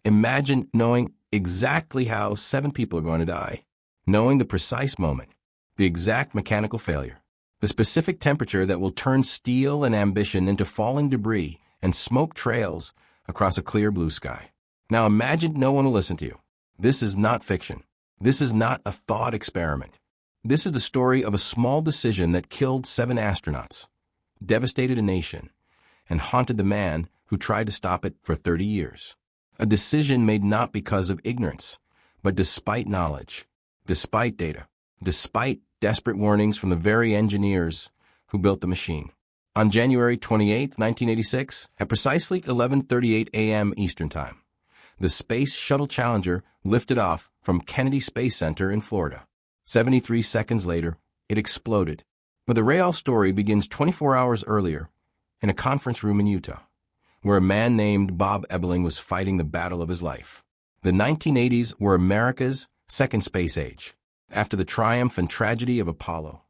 Imagine knowing exactly how 7 people are going to die, knowing the precise moment, the exact mechanical failure, the specific temperature that will turn steel and ambition into falling debris and smoke trails across a clear blue sky. Now imagine no one will listen to you. This is not fiction. This is not a thought experiment. This is the story of a small decision that killed 7 astronauts, devastated a nation, and haunted the man who tried to stop it for 30 years. A decision made not because of ignorance, but despite knowledge, despite data, despite desperate warnings from the very engineers who built the machine. On January 28, 1986, at precisely 11:38 a.m. Eastern Time, the Space Shuttle Challenger lifted off from Kennedy Space Center in Florida. 73 seconds later, it exploded. But the real story begins 24 hours earlier in a conference room in Utah, where a man named Bob Ebeling was fighting the battle of his life. The 1980s were America's second space age. After the triumph and tragedy of Apollo,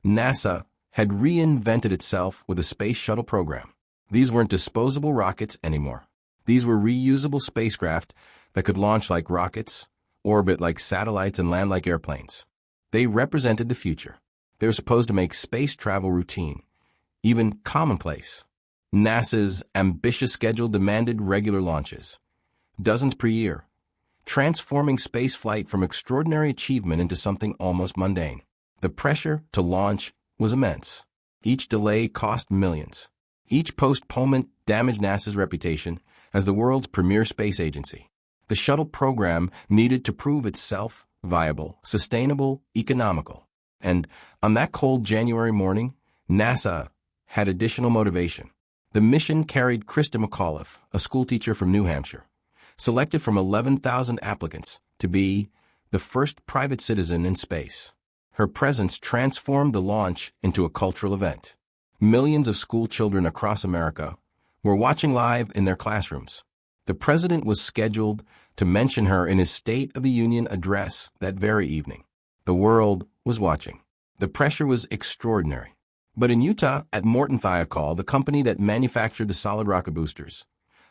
NASA had reinvented itself with a space shuttle program. These weren't disposable rockets anymore. These were reusable spacecraft that could launch like rockets, orbit like satellites, and land like airplanes. They represented the future. They were supposed to make space travel routine, even commonplace. NASA's ambitious schedule demanded regular launches, dozens per year, transforming spaceflight from extraordinary achievement into something almost mundane. The pressure to launch was immense. Each delay cost millions. Each postponement damaged NASA's reputation as the world's premier space agency. The shuttle program needed to prove itself viable, sustainable, economical. And on that cold January morning, NASA had additional motivation. The mission carried Krista McAuliffe, a schoolteacher from New Hampshire, selected from 11,000 applicants to be the first private citizen in space. Her presence transformed the launch into a cultural event. Millions of school children across America were watching live in their classrooms. The president was scheduled to mention her in his State of the Union address that very evening. The world was watching. The pressure was extraordinary. But in Utah, at Morton Thiokol, the company that manufactured the solid rocket boosters,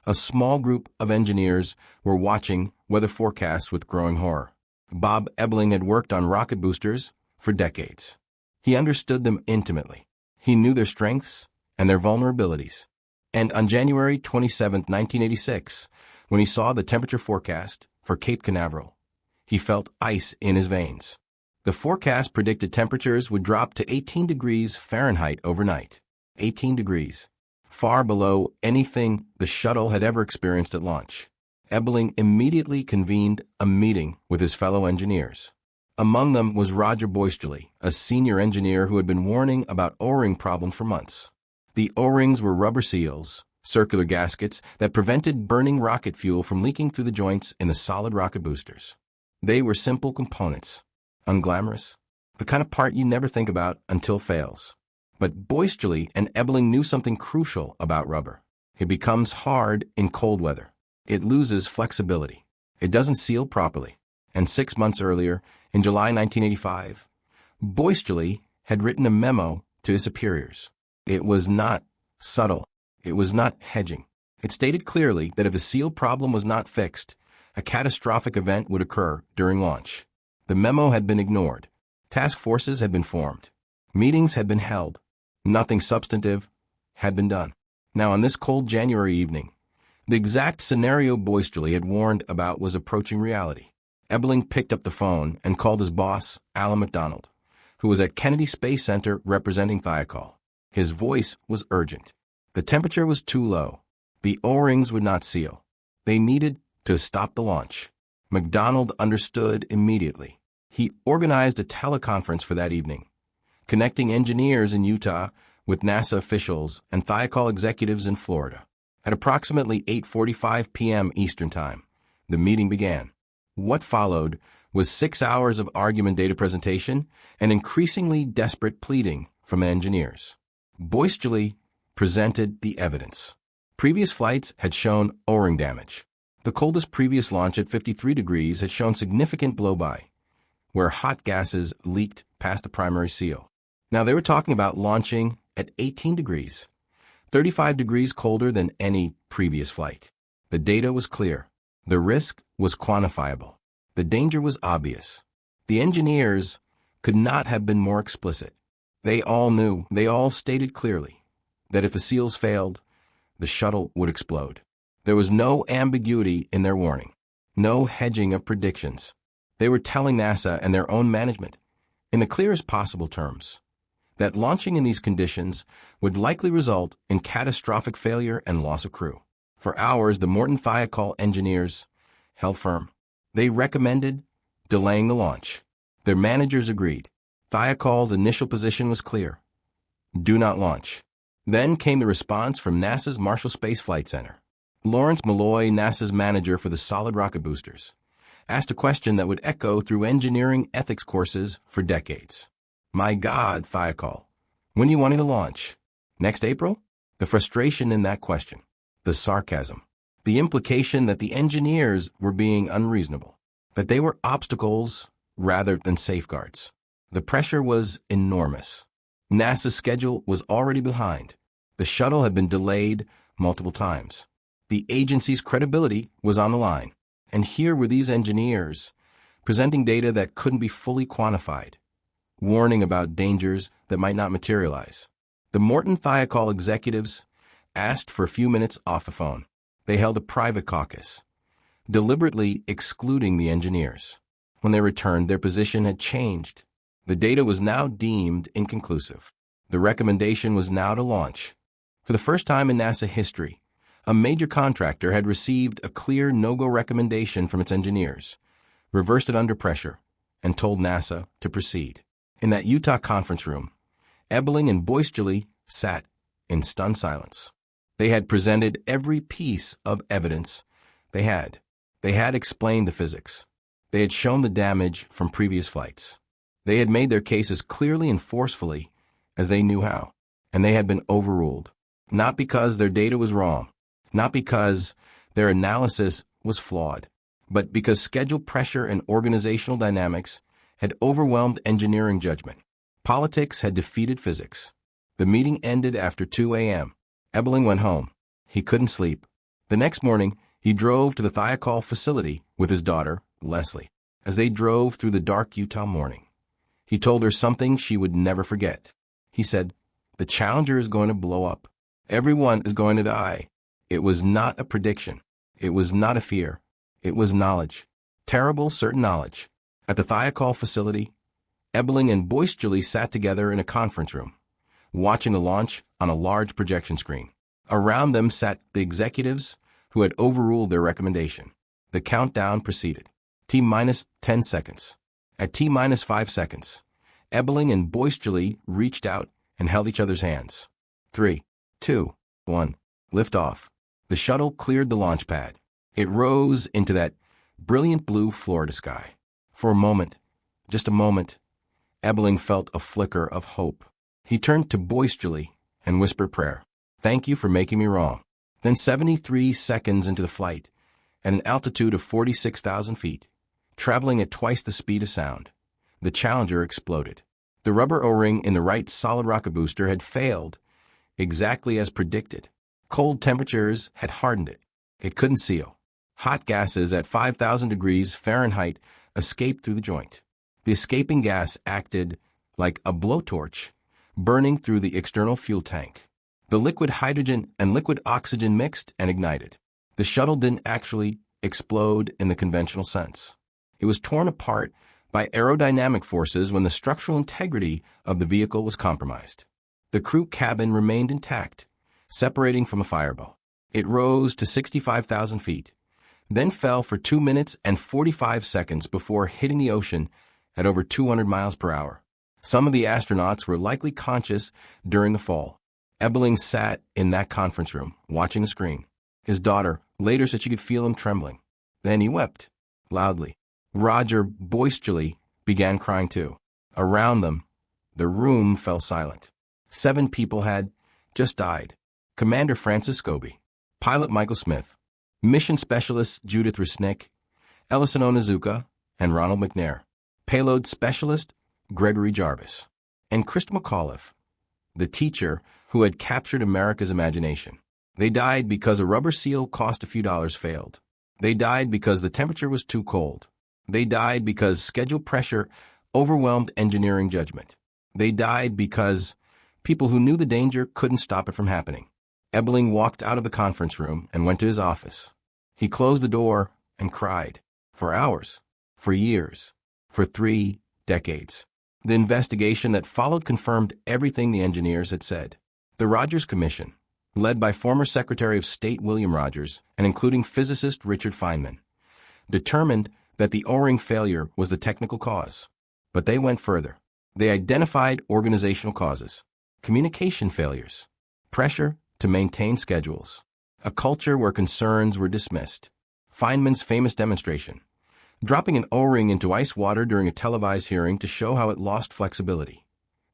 a small group of engineers were watching weather forecasts with growing horror. Bob Ebeling had worked on rocket boosters for decades. He understood them intimately. He knew their strengths and their vulnerabilities. And on January 27, 1986, when he saw the temperature forecast for Cape Canaveral, he felt ice in his veins. The forecast predicted temperatures would drop to 18 degrees Fahrenheit overnight. 18 degrees. Far below anything the shuttle had ever experienced at launch. Ebeling immediately convened a meeting with his fellow engineers. Among them was Roger Boisterly, a senior engineer who had been warning about O-ring problems for months. The O-rings were rubber seals, circular gaskets that prevented burning rocket fuel from leaking through the joints in the solid rocket boosters. They were simple components, unglamorous, the kind of part you never think about until it fails. But Boisterly and Ebeling knew something crucial about rubber. It becomes hard in cold weather. It loses flexibility. It doesn't seal properly. And 6 months earlier, in July 1985, Boisterly had written a memo to his superiors. It was not subtle. It was not hedging. It stated clearly that if the seal problem was not fixed, a catastrophic event would occur during launch. The memo had been ignored. Task forces had been formed. Meetings had been held. Nothing substantive had been done. Now, on this cold January evening, the exact scenario Boisterly had warned about was approaching reality. Ebeling picked up the phone and called his boss, Alan McDonald, who was at Kennedy Space Center representing Thiokol. His voice was urgent. The temperature was too low. The O-rings would not seal. They needed to stop the launch. McDonald understood immediately. He organized a teleconference for that evening, connecting engineers in Utah with NASA officials and Thiokol executives in Florida. At approximately 8:45 p.m. Eastern Time, the meeting began. What followed was 6 hours of argument data presentation and increasingly desperate pleading from engineers. Boisterly presented the evidence. Previous flights had shown O-ring damage. The coldest previous launch at 53 degrees had shown significant blow-by, where hot gases leaked past the primary seal. Now they were talking about launching at 18 degrees, 35 degrees colder than any previous flight. The data was clear. The risk was quantifiable. The danger was obvious. The engineers could not have been more explicit. They all knew, they all stated clearly, that if the seals failed, the shuttle would explode. There was no ambiguity in their warning, no hedging of predictions. They were telling NASA and their own management, in the clearest possible terms, that launching in these conditions would likely result in catastrophic failure and loss of crew. For hours, the Morton Thiokol engineers held firm. They recommended delaying the launch. Their managers agreed. Thiokol's initial position was clear: do not launch. Then came the response from NASA's Marshall Space Flight Center. Lawrence Malloy, NASA's manager for the solid rocket boosters, asked a question that would echo through engineering ethics courses for decades. My God, Thiokol, when are you wanting to launch? Next April? The frustration in that question, the sarcasm, the implication that the engineers were being unreasonable, that they were obstacles rather than safeguards. The pressure was enormous. NASA's schedule was already behind. The shuttle had been delayed multiple times. The agency's credibility was on the line. And here were these engineers presenting data that couldn't be fully quantified, warning about dangers that might not materialize. The Morton Thiokol executives asked for a few minutes off the phone. They held a private caucus, deliberately excluding the engineers. When they returned, their position had changed. The data was now deemed inconclusive. The recommendation was now to launch. For the first time in NASA history, a major contractor had received a clear no-go recommendation from its engineers, reversed it under pressure, and told NASA to proceed. In that Utah conference room, Ebeling and Boisjoli sat in stunned silence. They had presented every piece of evidence they had. They had explained the physics. They had shown the damage from previous flights. They had made their case as clearly and forcefully as they knew how, and they had been overruled, not because their data was wrong, not because their analysis was flawed, but because schedule pressure and organizational dynamics had overwhelmed engineering judgment. Politics had defeated physics. The meeting ended after 2 a.m. Ebeling went home. He couldn't sleep. The next morning, he drove to the Thiokol facility with his daughter, Leslie. As they drove through the dark Utah morning, he told her something she would never forget. He said, "The Challenger is going to blow up. Everyone is going to die." It was not a prediction. It was not a fear. It was knowledge. Terrible, certain knowledge. At the Thiokol facility, Ebeling and Boisjoli sat together in a conference room, watching the launch on a large projection screen. Around them sat the executives who had overruled their recommendation. The countdown proceeded. T-minus 10 seconds. At T-minus 5 seconds, Ebeling and Boisjoli reached out and held each other's hands. 3, 2, 1. Liftoff. The shuttle cleared the launch pad. It rose into that brilliant blue Florida sky. For a moment, just a moment, Ebeling felt a flicker of hope. He turned to Boisjoli and whispered prayer. "Thank you for making me wrong." Then 73 seconds into the flight, at an altitude of 46,000 feet, traveling at twice the speed of sound, the Challenger exploded. The rubber O-ring in the right solid rocket booster had failed exactly as predicted. Cold temperatures had hardened it. It couldn't seal. Hot gases at 5,000 degrees Fahrenheit escaped through the joint. The escaping gas acted like a blowtorch, burning through the external fuel tank. The liquid hydrogen and liquid oxygen mixed and ignited. The shuttle didn't actually explode in the conventional sense. It was torn apart by aerodynamic forces when the structural integrity of the vehicle was compromised. The crew cabin remained intact, separating from a firebow. It rose to 65,000 feet, then fell for 2 minutes and 45 seconds before hitting the ocean at over 200 miles per hour. Some of the astronauts were likely conscious during the fall. Ebeling sat in that conference room, watching the screen. His daughter later said she could feel him trembling. Then he wept, loudly. Roger Boisjoli began crying too. Around them, the room fell silent. 7 people had just died. Commander Francis Scobie, pilot Michael Smith, mission specialists Judith Rusnick, Ellison Onizuka, and Ronald McNair, payload specialist Gregory Jarvis, and Christa McAuliffe, the teacher who had captured America's imagination. They died because a rubber seal cost a few dollars failed. They died because the temperature was too cold. They died because schedule pressure overwhelmed engineering judgment. They died because people who knew the danger couldn't stop it from happening. Ebeling walked out of the conference room and went to his office. He closed the door and cried. For hours. For years. For 3 decades. The investigation that followed confirmed everything the engineers had said. The Rogers Commission, led by former Secretary of State William Rogers and including physicist Richard Feynman, determined that the O-ring failure was the technical cause. But they went further. They identified organizational causes, communication failures, pressure to maintain schedules, a culture where concerns were dismissed. Feynman's famous demonstration, dropping an O-ring into ice water during a televised hearing to show how it lost flexibility,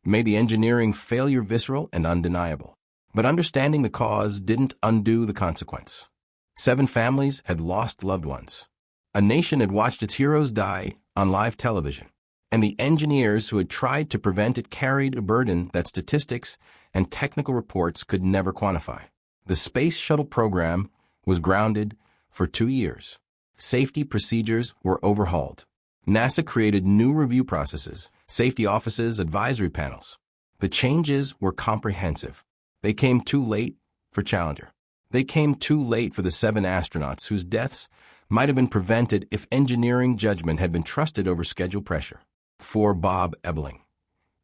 made the engineering failure visceral and undeniable. But understanding the cause didn't undo the consequence. 7 families had lost loved ones. A nation had watched its heroes die on live television, and the engineers who had tried to prevent it carried a burden that statistics and technical reports could never quantify. The Space Shuttle program was grounded for 2 years. Safety procedures were overhauled. NASA created new review processes, safety offices, advisory panels. The changes were comprehensive. They came too late for Challenger. They came too late for the 7 astronauts whose deaths might have been prevented if engineering judgment had been trusted over schedule pressure. For Bob Ebeling,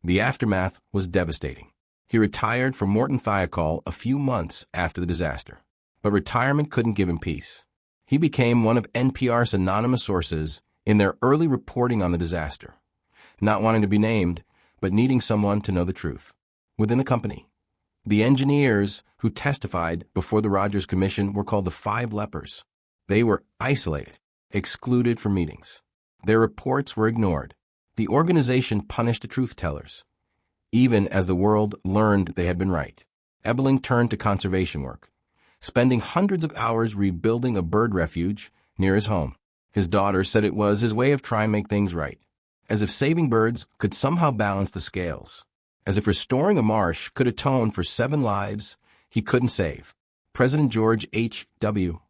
the aftermath was devastating. He retired from Morton Thiokol a few months after the disaster. But retirement couldn't give him peace. He became one of NPR's anonymous sources in their early reporting on the disaster, not wanting to be named, but needing someone to know the truth. Within the company, the engineers who testified before the Rogers Commission were called the 5 lepers. They were isolated, excluded from meetings. Their reports were ignored. The organization punished the truth-tellers, even as the world learned they had been right. Ebeling turned to conservation work, spending hundreds of hours rebuilding a bird refuge near his home. His daughter said it was his way of trying to make things right, as if saving birds could somehow balance the scales, as if restoring a marsh could atone for 7 lives he couldn't save. President George H.W.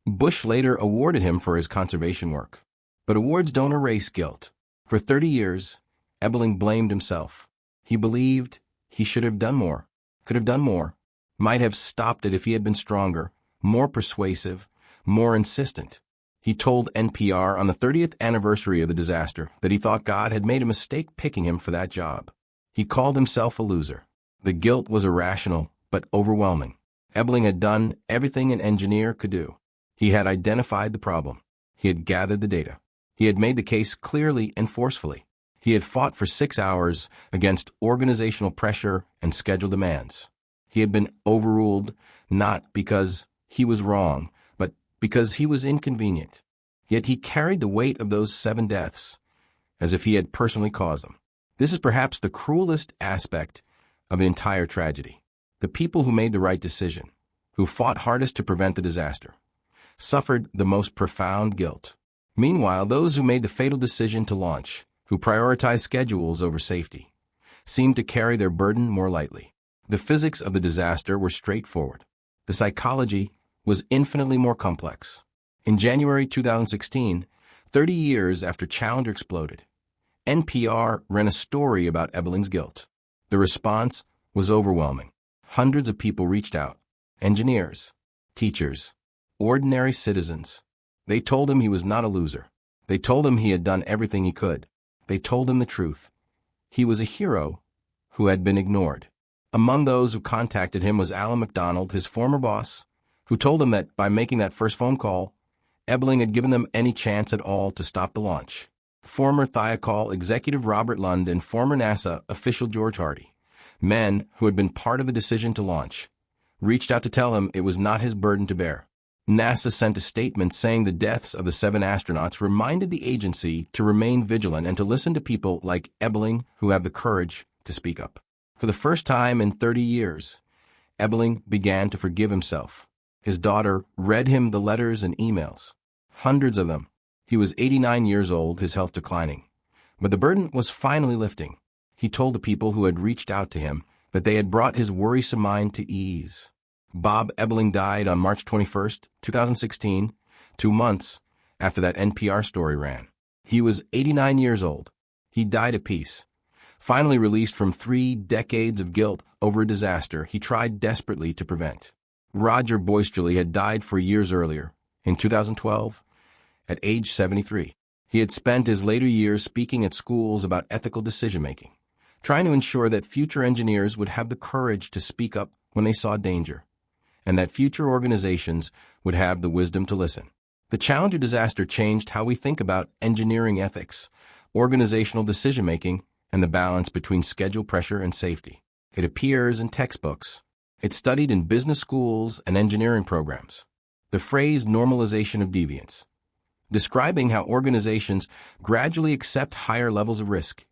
Bush later awarded him for his conservation work. But awards don't erase guilt. For 30 years, Ebeling blamed himself. He believed he should have done more, could have done more, might have stopped it if he had been stronger, more persuasive, more insistent. He told NPR on the 30th anniversary of the disaster that he thought God had made a mistake picking him for that job. He called himself a loser. The guilt was irrational, but overwhelming. Ebeling had done everything an engineer could do. He had identified the problem. He had gathered the data. He had made the case clearly and forcefully. He had fought for 6 hours against organizational pressure and schedule demands. He had been overruled not because he was wrong, but because he was inconvenient. Yet he carried the weight of those 7 deaths as if he had personally caused them. This is perhaps the cruelest aspect of the entire tragedy. The people who made the right decision, who fought hardest to prevent the disaster, suffered the most profound guilt. Meanwhile, those who made the fatal decision to launch, who prioritized schedules over safety, seemed to carry their burden more lightly. The physics of the disaster were straightforward. The psychology was infinitely more complex. In January 2016, 30 years after Challenger exploded, NPR ran a story about Ebeling's guilt. The response was overwhelming. Hundreds of people reached out. Engineers, teachers, ordinary citizens. They told him he was not a loser. They told him he had done everything he could. They told him the truth. He was a hero who had been ignored. Among those who contacted him was Alan McDonald, his former boss, who told him that by making that first phone call, Ebeling had given them any chance at all to stop the launch. Former Thiokol executive Robert Lund and former NASA official George Hardy, men who had been part of the decision to launch, reached out to tell him it was not his burden to bear. NASA sent a statement saying the deaths of the 7 astronauts reminded the agency to remain vigilant and to listen to people like Ebeling who have the courage to speak up. For the first time in 30 years, Ebeling began to forgive himself. His daughter read him the letters and emails, hundreds of them. He was 89 years old, his health declining. But the burden was finally lifting. He told the people who had reached out to him that they had brought his worrisome mind to ease. Bob Ebeling died on March 21, 2016, 2 months after that NPR story ran. He was 89 years old. He died at peace. Finally released from 3 decades of guilt over a disaster he tried desperately to prevent. Roger Boisjoli had died 4 years earlier, in 2012, at age 73. He had spent his later years speaking at schools about ethical decision-making, trying to ensure that future engineers would have the courage to speak up when they saw danger, and that future organizations would have the wisdom to listen. The Challenger disaster changed how we think about engineering ethics, organizational decision-making, and the balance between schedule pressure and safety. It appears in textbooks. It's studied in business schools and engineering programs. The phrase normalization of deviance, describing how organizations gradually accept higher levels of risk,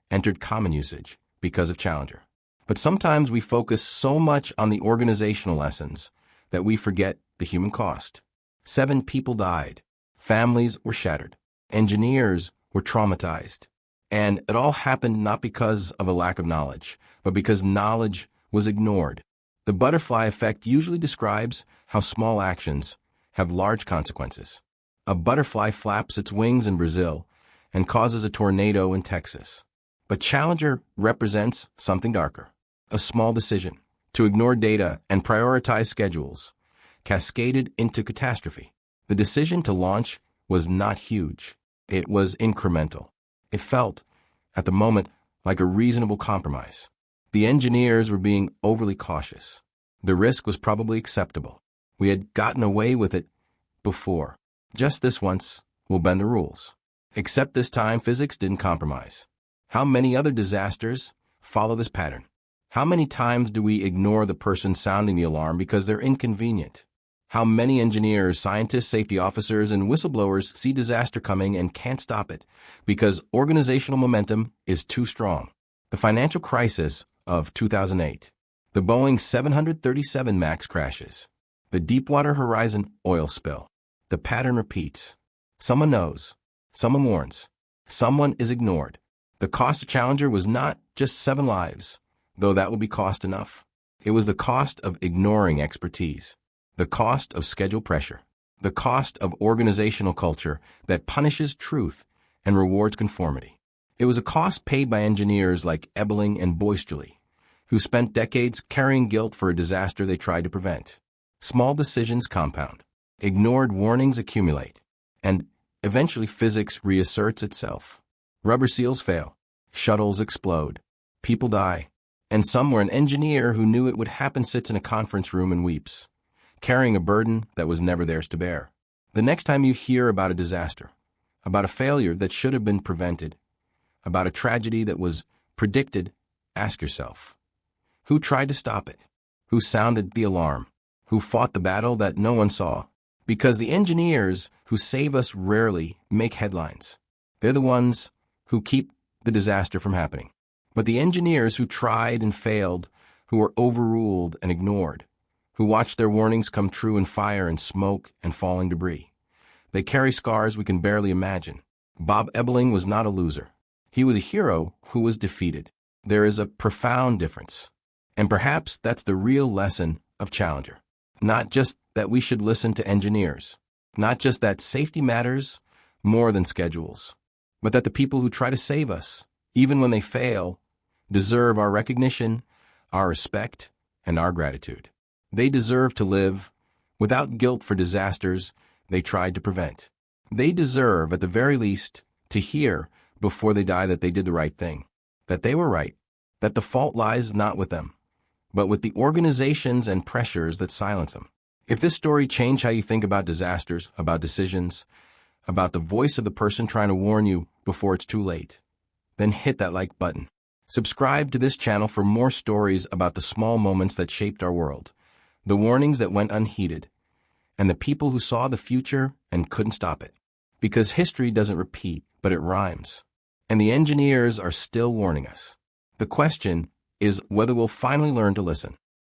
entered common usage because of Challenger. But sometimes we focus so much on the organizational lessons that we forget the human cost. 7 people died. Families were shattered. Engineers were traumatized. And it all happened not because of a lack of knowledge, but because knowledge was ignored. The butterfly effect usually describes how small actions have large consequences. A butterfly flaps its wings in Brazil and causes a tornado in Texas. But Challenger represents something darker. A small decision to ignore data and prioritize schedules cascaded into catastrophe. The decision to launch was not huge. It was incremental. It felt, at the moment, like a reasonable compromise. The engineers were being overly cautious. The risk was probably acceptable. We had gotten away with it before. Just this once, we'll bend the rules. Except this time, physics didn't compromise. How many other disasters follow this pattern? How many times do we ignore the person sounding the alarm because they're inconvenient? How many engineers, scientists, safety officers, and whistleblowers see disaster coming and can't stop it because organizational momentum is too strong? The financial crisis of 2008, the Boeing 737 MAX crashes, the Deepwater Horizon oil spill. The pattern repeats. Someone knows. Someone warns. Someone is ignored. The cost of Challenger was not just 7 lives, though that would be cost enough. It was the cost of ignoring expertise, the cost of schedule pressure, the cost of organizational culture that punishes truth and rewards conformity. It was a cost paid by engineers like Ebeling and Boisjoli, who spent decades carrying guilt for a disaster they tried to prevent. Small decisions compound. Ignored warnings accumulate, and eventually physics reasserts itself. Rubber seals fail, shuttles explode, people die, and somewhere an engineer who knew it would happen sits in a conference room and weeps, carrying a burden that was never theirs to bear. The next time you hear about a disaster, about a failure that should have been prevented, about a tragedy that was predicted, ask yourself, who tried to stop it? Who sounded the alarm? Who fought the battle that no one saw? Because the engineers who save us rarely make headlines. They're the ones who keep the disaster from happening. But the engineers who tried and failed, who were overruled and ignored, who watched their warnings come true in fire and smoke and falling debris, they carry scars we can barely imagine. Bob Ebeling was not a loser. He was a hero who was defeated. There is a profound difference. And perhaps that's the real lesson of Challenger. Not just that we should listen to engineers, not just that safety matters more than schedules, but that the people who try to save us, even when they fail, deserve our recognition, our respect, and our gratitude. They deserve to live without guilt for disasters they tried to prevent. They deserve, at the very least, to hear before they die that they did the right thing, that they were right, that the fault lies not with them, but with the organizations and pressures that silence them. If this story changed how you think about disasters, about decisions, about the voice of the person trying to warn you before it's too late, then hit that like button. Subscribe to this channel for more stories about the small moments that shaped our world, the warnings that went unheeded, and the people who saw the future and couldn't stop it. Because history doesn't repeat, but it rhymes. And the engineers are still warning us. The question is whether we'll finally learn to listen.